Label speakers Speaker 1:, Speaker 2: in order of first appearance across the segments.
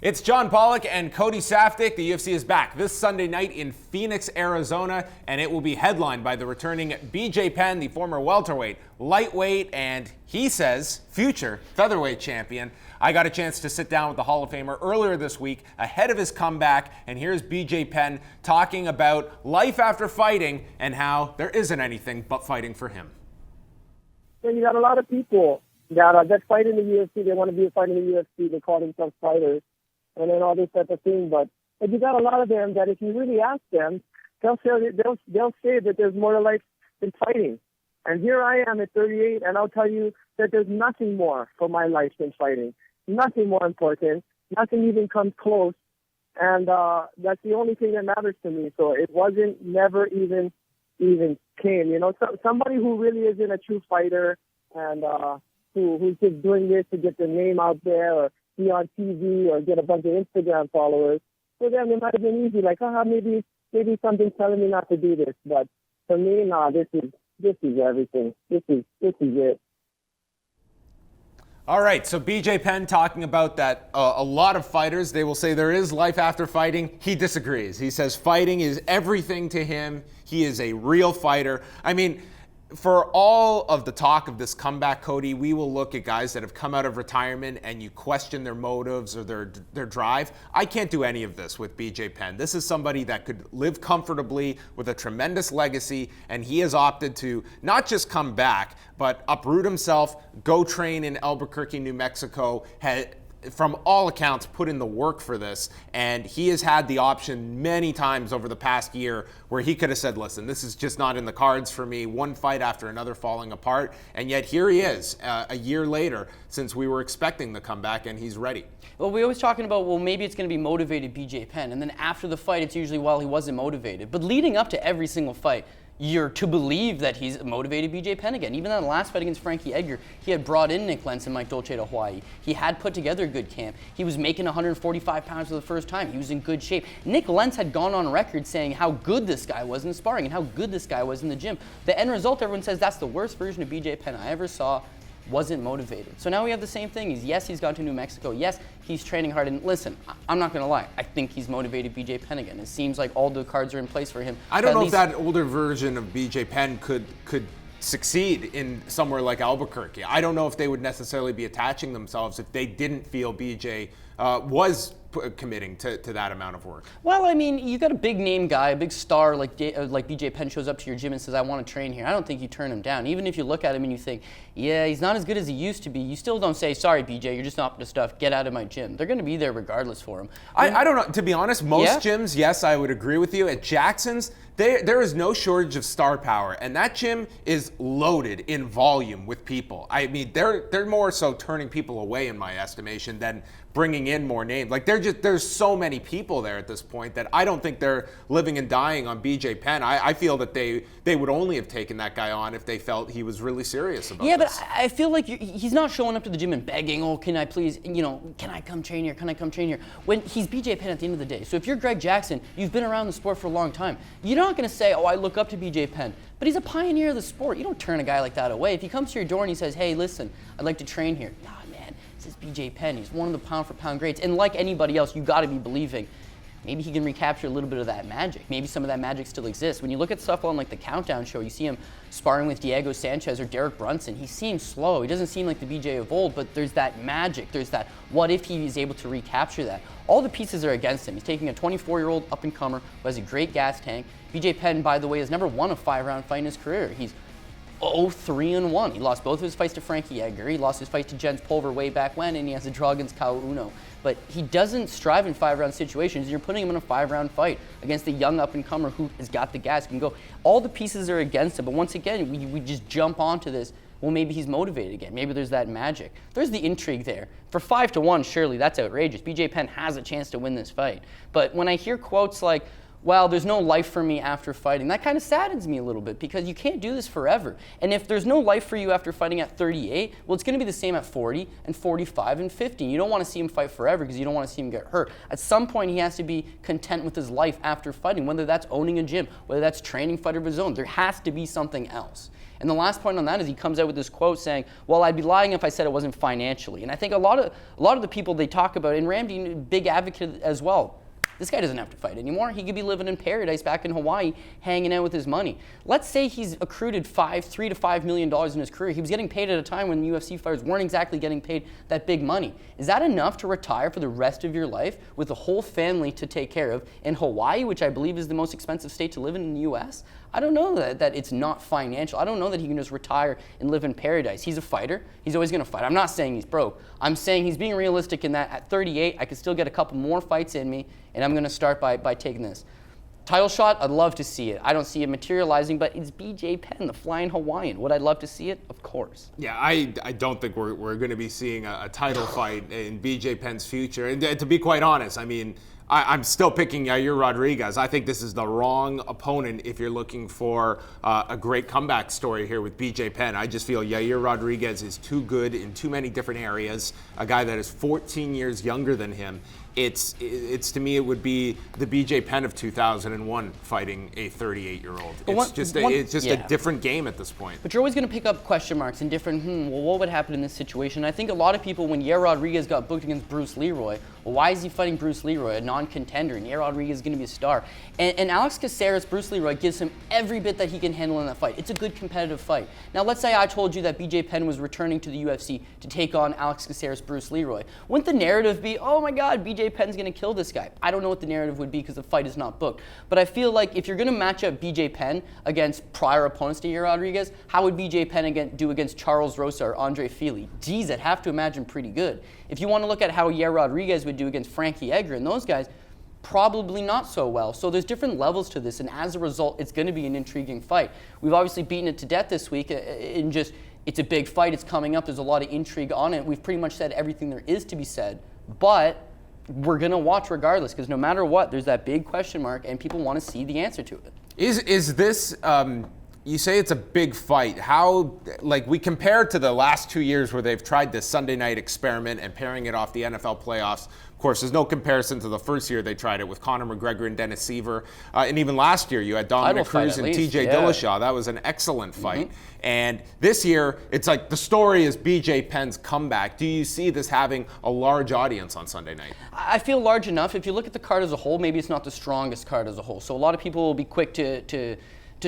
Speaker 1: It's John Pollock and Cody Saftik. The UFC is back this Sunday night in Phoenix, Arizona, and it will be headlined by the returning BJ Penn, the former welterweight, lightweight, and he says future featherweight champion. I got a chance to sit down with the Hall of Famer earlier this week ahead of his comeback, and here's BJ Penn talking about life after fighting and how there isn't anything but fighting for him.
Speaker 2: So you got a lot of people that fight in the UFC. They want to be a fighter in the UFC. They call themselves fighters. And then all this type of thing, but you got a lot of them that if you really ask them, they'll say that there's more to life than fighting. And here I am at 38, and I'll tell you that there's nothing more for my life than fighting. Nothing more important. Nothing even comes close. And that's the only thing that matters to me. So it never even came. You know, somebody who really isn't a true fighter and who's just doing this to get their name out there or be on TV or get a bunch of Instagram followers. For them, it might have been easy, like, maybe something's telling me not to do this. But for me, this is everything. This is it.
Speaker 1: All right, so BJ Penn talking about that a lot of fighters, they will say there is life after fighting. He disagrees. He says fighting is everything to him. He is a real fighter. I mean, for all of the talk of this comeback, Cody, we will look at guys that have come out of retirement and you question their motives or their drive. I can't do any of this with BJ Penn. This is somebody that could live comfortably with a tremendous legacy, and he has opted to not just come back, but uproot himself, go train in Albuquerque, New Mexico, from all accounts, put in the work for this, and he has had the option many times over the past year where he could have said, listen, this is just not in the cards for me, one fight after another falling apart, and yet here he is a year later since we were expecting the comeback, and he's ready.
Speaker 3: Well, we're always talking about, maybe it's going to be motivated BJ Penn, and then after the fight, it's usually, he wasn't motivated. But leading up to every single fight, you're to believe that he's motivated BJ Penn again. Even in the last fight against Frankie Edgar, he had brought in Nick Lentz and Mike Dolce to Hawaii. He had put together a good camp. He was making 145 pounds for the first time. He was in good shape. Nick Lentz had gone on record saying how good this guy was in sparring and how good this guy was in the gym. The end result, everyone says, that's the worst version of BJ Penn I ever saw. Wasn't motivated. So now we have the same thing. He's gone to New Mexico. Yes, he's training hard. And listen, I'm not going to lie. I think he's motivated BJ Penn again. It seems like all the cards are in place for him.
Speaker 1: I don't know if that older version of BJ Penn could succeed in somewhere like Albuquerque. I don't know if they would necessarily be attaching themselves if they didn't feel BJ was committing to that amount of work.
Speaker 3: Well, I mean, you got a big name guy, a big star like BJ Penn shows up to your gym and says, I want to train here. I don't think you turn him down. Even if you look at him and you think, yeah, he's not as good as he used to be, you still don't say, sorry, BJ, you're just not up to stuff. Get out of my gym. They're going to be there regardless for him.
Speaker 1: I don't know. To be honest, most gyms, yes, I would agree with you. At Jackson's, there is no shortage of star power, and that gym is loaded in volume with people. I mean, they're more so turning people away, in my estimation, than bringing in more names. Like, there's so many people there at this point that I don't think they're living and dying on BJ Penn. I feel that they would only have taken that guy on if they felt he was really serious about this.
Speaker 3: Yeah, but I feel like he's not showing up to the gym and begging, can I please, can I come train here? Can I come train here? When he's BJ Penn at the end of the day. So if you're Greg Jackson, you've been around the sport for a long time. You're not going to say, I look up to BJ Penn. But he's a pioneer of the sport. You don't turn a guy like that away. If he comes to your door and he says, hey, listen, I'd like to train here. This is BJ Penn. He's one of the pound-for-pound greats. And like anybody else, you got to be believing maybe he can recapture a little bit of that magic. Maybe some of that magic still exists. When you look at stuff on like the Countdown show, you see him sparring with Diego Sanchez or Derek Brunson. He seems slow. He doesn't seem like the BJ of old, but there's that magic. There's that what if he is able to recapture that. All the pieces are against him. He's taking a 24-year-old up-and-comer who has a great gas tank. BJ Penn, by the way, has never won a 5-round fight in his career. He's 0-3-1. He lost both of his fights to Frankie Edgar. He lost his fight to Jens Pulver way back when, and he has a draw against Kao Uno. But he doesn't strive in 5-round situations. You're putting him in a 5-round fight against a young up-and-comer who has got the gas, can go. All the pieces are against him, but once again, we just jump onto this. Well, maybe he's motivated again. Maybe there's that magic. There's the intrigue there. For 5-1, surely that's outrageous. BJ Penn has a chance to win this fight. But when I hear quotes like, well, there's no life for me after fighting. That kind of saddens me a little bit because you can't do this forever. And if there's no life for you after fighting at 38, well, it's going to be the same at 40 and 45 and 50. You don't want to see him fight forever because you don't want to see him get hurt. At some point, he has to be content with his life after fighting, whether that's owning a gym, whether that's training fighter of his own. There has to be something else. And the last point on that is he comes out with this quote saying, well, I'd be lying if I said it wasn't financially. And I think a lot of the people they talk about, and Ramsey, big advocate as well, this guy doesn't have to fight anymore. He could be living in paradise back in Hawaii, hanging out with his money. Let's say he's accrued $3 to $5 million in his career. He was getting paid at a time when UFC fighters weren't exactly getting paid that big money. Is that enough to retire for the rest of your life with a whole family to take care of in Hawaii, which I believe is the most expensive state to live in the US? I don't know that it's not financial. I don't know that he can just retire and live in paradise. He's a fighter. He's always going to fight. I'm not saying he's broke. I'm saying he's being realistic in that at 38, I could still get a couple more fights in me, and I'm going to start by taking this. Title shot, I'd love to see it. I don't see it materializing, but it's BJ Penn, the flying Hawaiian. Would I love to see it? Of course.
Speaker 1: Yeah, I don't think we're going to be seeing a title fight in BJ Penn's future. And to be quite honest, I mean, I'm still picking Yair Rodriguez. I think this is the wrong opponent if you're looking for a great comeback story here with BJ Penn. I just feel Yair Rodriguez is too good in too many different areas. A guy that is 14 years younger than him. It's to me, it would be the BJ Penn of 2001 fighting a 38-year-old. It's just a different game at this point.
Speaker 3: But you're always going to pick up question marks and different, well, what would happen in this situation? I think a lot of people, when Yair Rodriguez got booked against Bruce Leroy, well, why is he fighting Bruce Leroy, a non-contender, and Yair Rodriguez is going to be a star? And Alex Caceres, Bruce Leroy, gives him every bit that he can handle in that fight. It's a good competitive fight. Now, let's say I told you that BJ Penn was returning to the UFC to take on Alex Caceres, Bruce Leroy. Wouldn't the narrative be, oh my God, BJ Penn's going to kill this guy? I don't know what the narrative would be because the fight is not booked. But I feel like if you're going to match up BJ Penn against prior opponents to Yair Rodriguez, how would BJ Penn do against Charles Rosa or Andre Fili? Geez, I'd have to imagine pretty good. If you want to look at how Yair Rodriguez would do against Frankie Edgar and those guys, probably not so well. So there's different levels to this, and as a result, it's going to be an intriguing fight. We've obviously beaten it to death this week in just, it's a big fight, it's coming up, there's a lot of intrigue on it. We've pretty much said everything there is to be said, but we're going to watch regardless because no matter what, there's that big question mark and people want to see the answer to it.
Speaker 1: Is this, you say it's a big fight. How, like, we compare it to the last 2 years where they've tried this Sunday night experiment and pairing it off the NFL playoffs. Of course, there's no comparison to the first year they tried it with Conor McGregor and Dennis Seaver. And even last year, you had Dominic Cruz and TJ Dillashaw. That was an excellent fight. Mm-hmm. And this year, it's like the story is BJ Penn's comeback. Do you see this having a large audience on Sunday night?
Speaker 3: I feel large enough. If you look at the card as a whole, maybe it's not the strongest card as a whole. So a lot of people will be quick to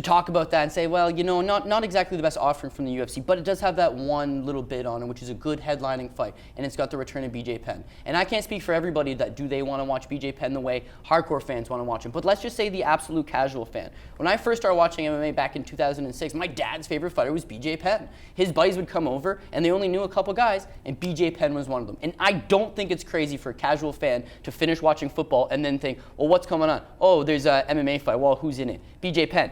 Speaker 3: talk about that and say, well, you know, not exactly the best offering from the UFC, but it does have that one little bit on it, which is a good headlining fight, and it's got the return of BJ Penn. And I can't speak for everybody that do they want to watch BJ Penn the way hardcore fans want to watch him, but let's just say the absolute casual fan. When I first started watching MMA back in 2006, my dad's favorite fighter was BJ Penn. His buddies would come over, and they only knew a couple guys, and BJ Penn was one of them. And I don't think it's crazy for a casual fan to finish watching football and then think, well, what's going on? Oh, there's a MMA fight. Well, who's in it? BJ Penn.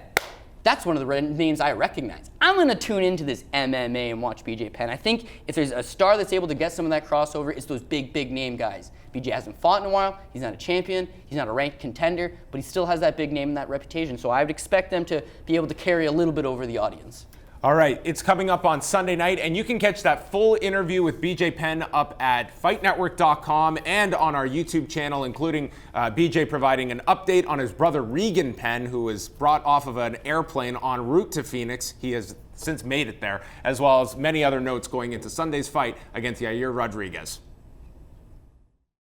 Speaker 3: That's one of the names I recognize. I'm going to tune into this MMA and watch BJ Penn. I think if there's a star that's able to get some of that crossover, it's those big name guys. BJ hasn't fought in a while. He's not a champion. He's not a ranked contender, but he still has that big name and that reputation. So I would expect them to be able to carry a little bit over the audience.
Speaker 1: All right, it's coming up on Sunday night, and you can catch that full interview with BJ Penn up at FightNetwork.com and on our YouTube channel, including BJ providing an update on his brother Regan Penn, who was brought off of an airplane en route to Phoenix. He has since made it there, as well as many other notes going into Sunday's fight against Yair Rodriguez.